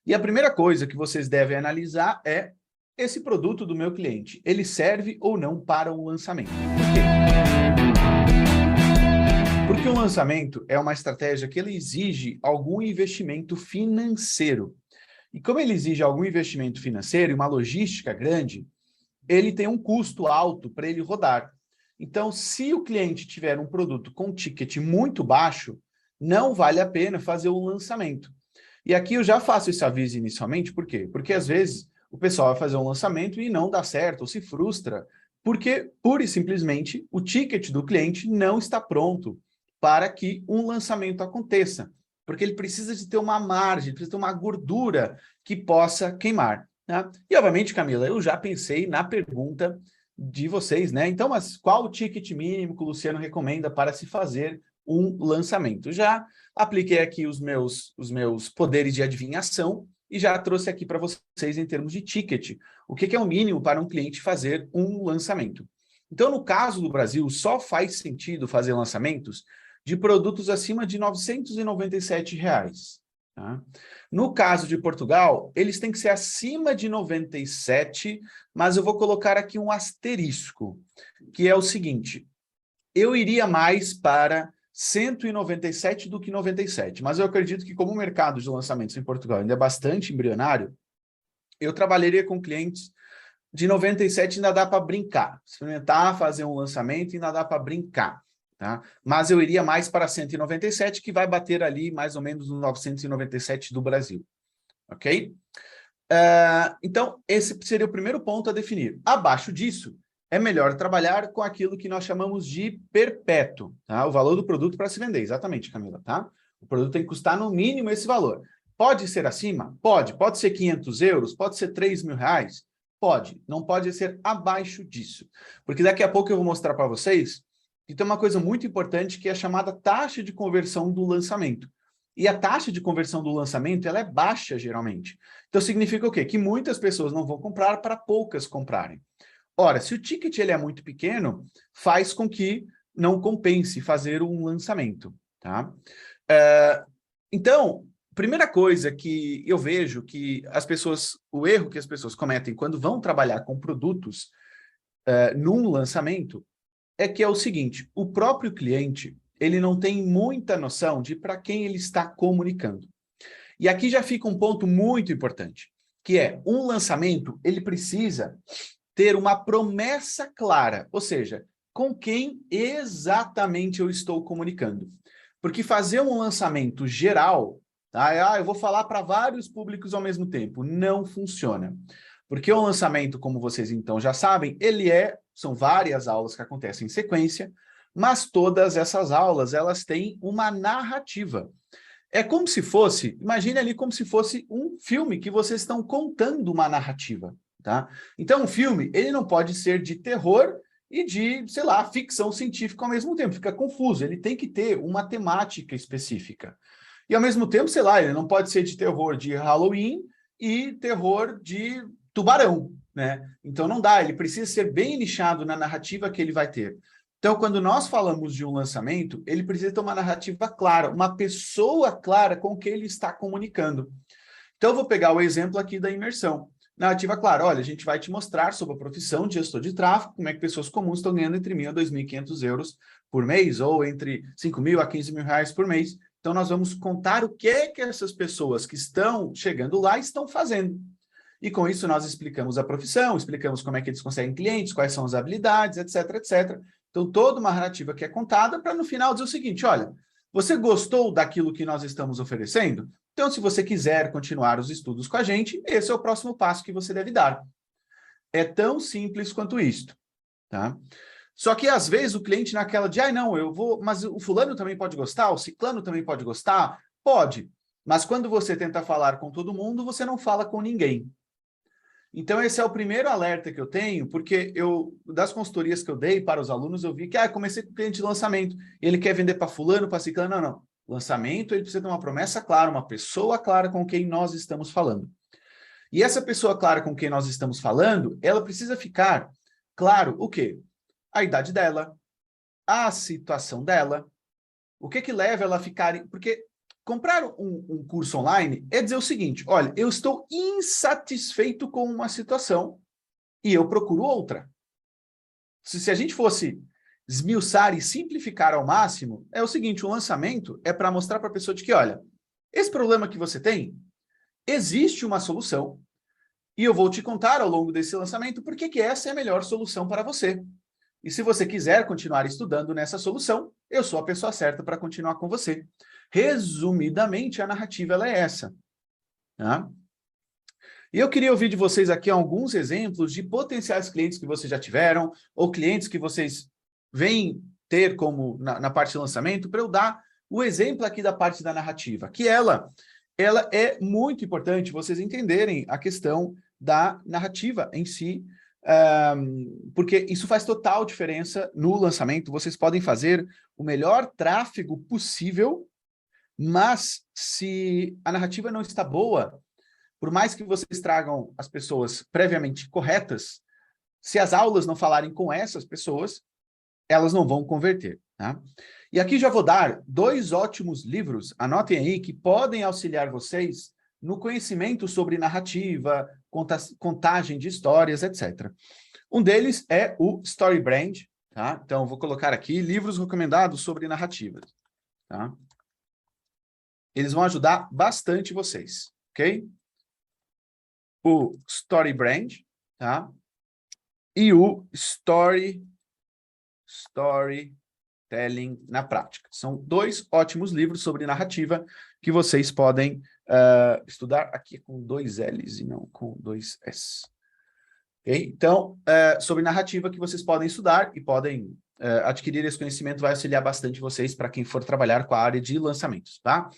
E a primeira coisa que vocês devem analisar é esse produto do meu cliente, ele serve ou não para um lançamento? Por quê? Porque o lançamento é uma estratégia que ele exige algum investimento financeiro. E como ele exige algum investimento financeiro e uma logística grande, ele tem um custo alto para ele rodar. Então, se o cliente tiver um produto com ticket muito baixo, não vale a pena fazer um lançamento. E aqui eu já faço esse aviso inicialmente, por quê? Porque às vezes o pessoal vai fazer um lançamento e não dá certo, ou se frustra, porque pura e simplesmente o ticket do cliente não está pronto para que um lançamento aconteça. Porque ele precisa de ter uma margem, precisa ter uma gordura que possa queimar. Né? E, obviamente, Camila, eu já pensei na pergunta de vocês, né? Então, mas qual o ticket mínimo que o Luciano recomenda para se fazer um lançamento? Já apliquei aqui os meus poderes de adivinhação e já trouxe aqui para vocês em termos de ticket, o que é o mínimo para um cliente fazer um lançamento. Então, no caso do Brasil, só faz sentido fazer lançamentos de produtos acima de R$ 997. Tá? No caso de Portugal, eles têm que ser acima de 97, mas eu vou colocar aqui um asterisco, que é o seguinte, eu iria mais para 197 do que 97, mas eu acredito que como o mercado de lançamentos em Portugal ainda é bastante embrionário, eu trabalharia com clientes de 97 ainda dá para brincar, experimentar, fazer um lançamento ainda dá para brincar. Tá? Mas eu iria mais para 197, que vai bater ali mais ou menos no 997 do Brasil. Ok? Então, esse seria o primeiro ponto a definir. Abaixo disso, é melhor trabalhar com aquilo que nós chamamos de perpétuo. Tá? O valor do produto para se vender, exatamente, Camila. Tá? O produto tem que custar no mínimo esse valor. Pode ser acima? Pode. Pode ser 500 euros? Pode ser 3 mil reais? Pode. Não pode ser abaixo disso. Porque daqui a pouco eu vou mostrar para vocês que tem uma coisa muito importante que é a chamada taxa de conversão do lançamento. E a taxa de conversão do lançamento ela é baixa, geralmente. Então, significa o quê? Que muitas pessoas não vão comprar para poucas comprarem. Ora, se o ticket ele é muito pequeno, faz com que não compense fazer um lançamento. Tá? Então, primeira coisa que eu vejo que as pessoas, o erro que as pessoas cometem quando vão trabalhar com produtos num lançamento, é que é o seguinte, o próprio cliente, ele não tem muita noção de para quem ele está comunicando. E aqui já fica um ponto muito importante, que é um lançamento, ele precisa ter uma promessa clara, ou seja, com quem exatamente eu estou comunicando. Porque fazer um lançamento geral, tá? Eu vou falar para vários públicos ao mesmo tempo, não funciona. Porque o lançamento, como vocês então já sabem, são várias aulas que acontecem em sequência, mas todas essas aulas, elas têm uma narrativa. É como se fosse, imagine ali como se fosse um filme que vocês estão contando uma narrativa, tá? Então, um filme, ele não pode ser de terror e de, sei lá, ficção científica ao mesmo tempo, fica confuso, ele tem que ter uma temática específica. E ao mesmo tempo, sei lá, ele não pode ser de terror de Halloween e terror de tubarão, né? Então não dá, ele precisa ser bem nichado na narrativa que ele vai ter. Então, quando nós falamos de um lançamento, ele precisa ter uma narrativa clara, uma pessoa clara com quem ele está comunicando. Então, eu vou pegar o exemplo aqui da imersão. Narrativa clara, olha, a gente vai te mostrar sobre a profissão de gestor de tráfego, como é que pessoas comuns estão ganhando entre 1.000 a 2.500 euros por mês, ou entre 5.000 a 15 mil reais por mês. Então, nós vamos contar o que é que essas pessoas que estão chegando lá estão fazendo. E com isso nós explicamos a profissão, explicamos como é que eles conseguem clientes, quais são as habilidades, etc, etc. Então, toda uma narrativa que é contada para no final dizer o seguinte, olha, você gostou daquilo que nós estamos oferecendo? Então, se você quiser continuar os estudos com a gente, esse é o próximo passo que você deve dar. É tão simples quanto isto, tá? Só que, às vezes, o cliente naquela de, não, eu vou, mas o fulano também pode gostar, o ciclano também pode gostar? Pode, mas quando você tenta falar com todo mundo, você não fala com ninguém. Então, esse é o primeiro alerta que eu tenho, porque das consultorias que eu dei para os alunos, eu vi que, comecei com cliente de lançamento, ele quer vender para fulano, para ciclano, não. Lançamento, ele precisa ter uma promessa clara, uma pessoa clara com quem nós estamos falando. E essa pessoa clara com quem nós estamos falando, ela precisa ficar claro o quê? A idade dela, a situação dela, o que leva ela a ficar... Porque comprar um curso online é dizer o seguinte, olha, eu estou insatisfeito com uma situação e eu procuro outra. Se a gente fosse esmiuçar e simplificar ao máximo, é o seguinte, o lançamento é para mostrar para a pessoa de que, olha, esse problema que você tem, existe uma solução e eu vou te contar ao longo desse lançamento por que essa é a melhor solução para você. E se você quiser continuar estudando nessa solução, eu sou a pessoa certa para continuar com você. Resumidamente, a narrativa ela é essa. Tá? E eu queria ouvir de vocês aqui alguns exemplos de potenciais clientes que vocês já tiveram, ou clientes que vocês vêm ter como na parte de lançamento, para eu dar o exemplo aqui da parte da narrativa, que ela é muito importante vocês entenderem a questão da narrativa em si, porque isso faz total diferença no lançamento. Vocês podem fazer o melhor tráfego possível, mas se a narrativa não está boa, por mais que vocês tragam as pessoas previamente corretas, se as aulas não falarem com essas pessoas, elas não vão converter. Tá? E aqui já vou dar 2 ótimos livros, anotem aí, que podem auxiliar vocês no conhecimento sobre narrativa, contagem de histórias, etc. Um deles é o Story Brand. Tá? Então, vou colocar aqui livros recomendados sobre narrativas. Tá? Eles vão ajudar bastante vocês, ok? O Story Brand, tá? E o Storytelling na prática. São 2 ótimos livros sobre narrativa que vocês podem estudar aqui com 2 L's e não com 2 S. Okay? Então, sobre narrativa que vocês podem estudar e podem adquirir esse conhecimento, vai auxiliar bastante vocês para quem for trabalhar com a área de lançamentos, tá?